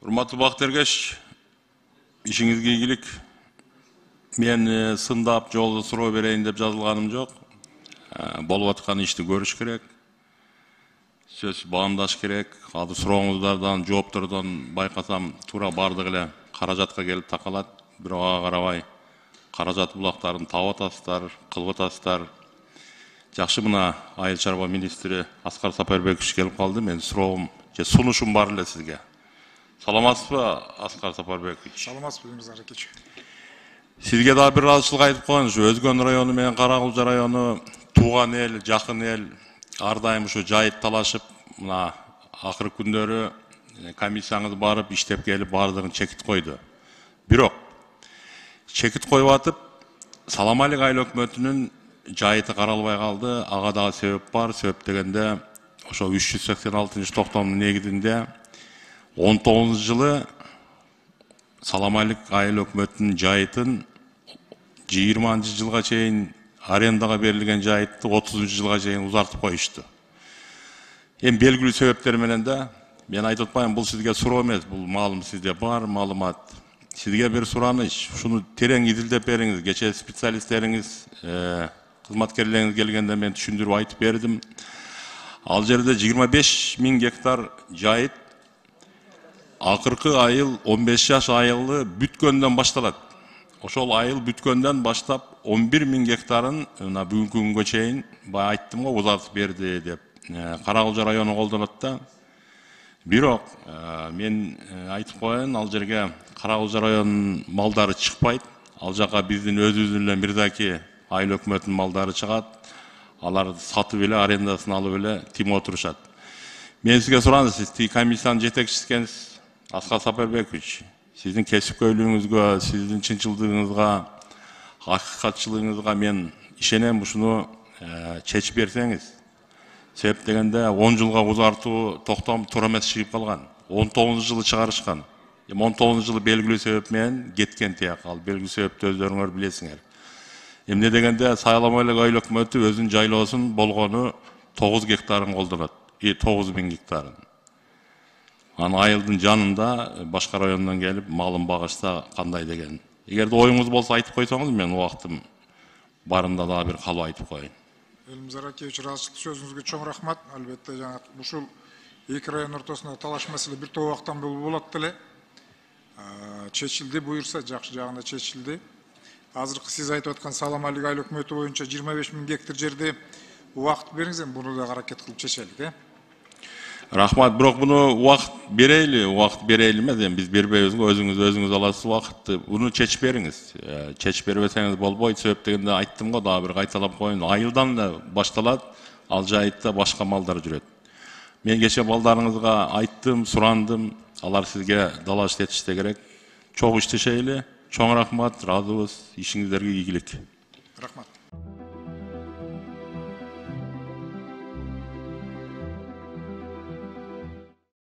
Урматтуу Бактыргеш, ишиңизге ийгилик. Мен сындап жолду суроо берейин деп жазылганым жок. Болуп аткан ишти көрүш керек. Сөз баамдаш керек. Азыр сурооңуздардан, жооптордон байкасам туура бардыгы эле каражатка келип такалат. Бирок ага карабай каражат булактарын таап атасыздар, кылып атасыздар. Жакшы, мына Айыл чарба министри Аскар Сапарбекович келип калды. Мен суроом же сунушум бар эле сизге. Саламатсызбы, Аскар Сапарбекович? Саламатсызбы, Аракеч. Сизге да бир ыраазычылык айтып коеюнчу. Өзгөн району менен Каракулча району тууган эл, жакын эл. Ар дайым ушу жайыт талашып, мына акыркы күндөрү комиссияңыз барып, иштеп келип, бардыгын чекит койду. Бирок чекит коюп атып, Саламалик айыл өкмөтүнүн жайыты каралбай калды. Ага дагы себеп бар. Себеп дегенде, ошо 386-токтомдун негизинде 19-жылы Саламалик айыл өкмөтүнүн жайытын 20-жылга чейин арендага берилген жайытты 30-жылга чейин узартып коюшту. Эми белгилүү себептер менен да мен айтып атпайм, бул сизге суроо эмес, бул маалым сизде бар, маалымат. Сизге бир сураныч, ушуну терең изилдеп бериңиз. Кечээ специалисттериңиз, кызматкерлериңиз келгенде мен түшүндүрүп айтып бердим. Ал жерде 25 000 гектар жайыт акыркы айыл 15 жаш айылы бүткөндөн башталат. Ошол айыл бүткөндөн баштап 11 000 гектарын мына бүгүнкү күнгө чейин айттым го узартып берди деп. Каракулча району колдонот да. Бирок мен айтып коеюн, ал жерге Каракулча районунун малдары чыкпайт. Ал жака биздин өзүбүздүн эле Мирзаки айыл өкмөтүнүн малдары чыгат. Алар сатып эле, арендасын алып эле тим отурушат. Мен сизге сураңыз, сиз тиги комиссиянын жетекчиси экенсиз. Аскар Сапарбекович, сиздин кесипкөйлүгүңүзгө, сиздин чынчылдыгыңызга, акыкатчылыгыңызга мен ишенем. Ушуну чечип берсеңиз. Себеп дегенде 10 жылга узартуу токтом туура эмес чыгып калган. 19-жылы чыгарышкан. 19-жылы белгилүү себеп менен кеткен тияк. Ал белгилүү себепти өздөрүңөр билесиңер. Эмне дегенде Саламалик айыл өкмөтү өзүнүн жайлоосун болгону 9 гектарын колдонот. 9 000 гектарын. Аны айылдын жанында башка райондон келип малын багышса кандай деген. Эгерде оюңуз болсо айтып койсоңуз, мен убактым барында дагы бир калуу айтып коеюн. Элмиз Аракевич, ыраазычылык сөзүңүзгө чоң рахмат. Албетте жана ушул эки район ортосунда талаш маселе бир топ убакыттан болот эле. Чечилди, буюрса жакшы жагында чечилди. Азыркы сиз айтып аткан Саламалик айыл өкмөтү боюнча 25 000 гектар жерде убакыт бериңиз, буну да аракет кылып чечелик, Рахмат, бирок буну убакыт берейли эмес, эми биз бербейбиз го, өзүңүз аласыз убакытты. Буну чечип бериңиз. Чечип бербесеңиз болбойт. Себеп дегенде айттым го, дагы бир кайталап коеюн. Айылдан эле башталат, ал жайытта башка малдар жүрөт. Мен кечээ балдарыңызга айттым, сурандым. Алар сизге дала иштетиште керек. Чогуу иштешейли. Чоң рахмат, ыраазыбыз. Ишиңиздерге ийгилик. Рахмат.